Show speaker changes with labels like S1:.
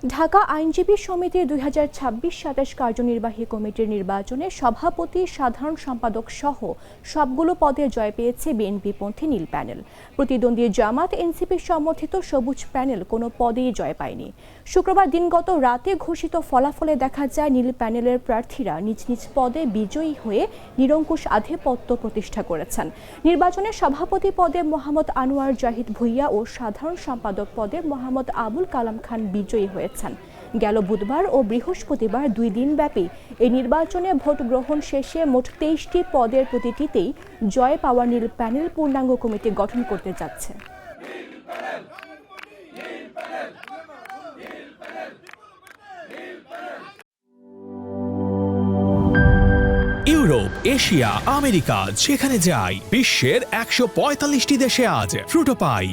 S1: ঢাকা আইনজীবী সমিতির 2026-27 কার্যনির্বাহী কমিটির নির্বাচনে সভাপতি, সাধারণ সম্পাদক সহ সবগুলো পদে জয় পেয়েছে বিএনপিপন্থী নীল প্যানেল। প্রতিদ্বন্দ্বী জামাত এনসিপি সমর্থিত সবুজ প্যানেল কোনো পদেই জয় পায়নি। শুক্রবার দিনগত রাতে ঘোষিত ফলাফলে দেখা যায় নীল প্যানেলের প্রার্থীরা নিজ নিজ পদে বিজয়ী হয়ে নিরঙ্কুশ আধিপত্য প্রতিষ্ঠা করেছেন। নির্বাচনে সভাপতি পদে মোহাম্মদ আনোয়ার জাহিদ ভূঁইয়া ও সাধারণ সম্পাদক পদে মোহাম্মদ আবুল কালাম খান বিজয়ী হয়েছেন। গেল বুধবার ও বৃহস্পতিবার 2 দিনব্যাপী এই নির্বাচনে ভোট গ্রহণ শেষে মোট 23টি পদের প্রতিটিতেই জয় পাওয়া নীল প্যানেল পূর্ণাঙ্গ কমিটি গঠন করতে যাচ্ছে।
S2: ইউরোপ, এশিয়া, আমেরিকা যেখানে যাই, বিশ্বের 145টি দেশে আজ ফ্রুটো পাই।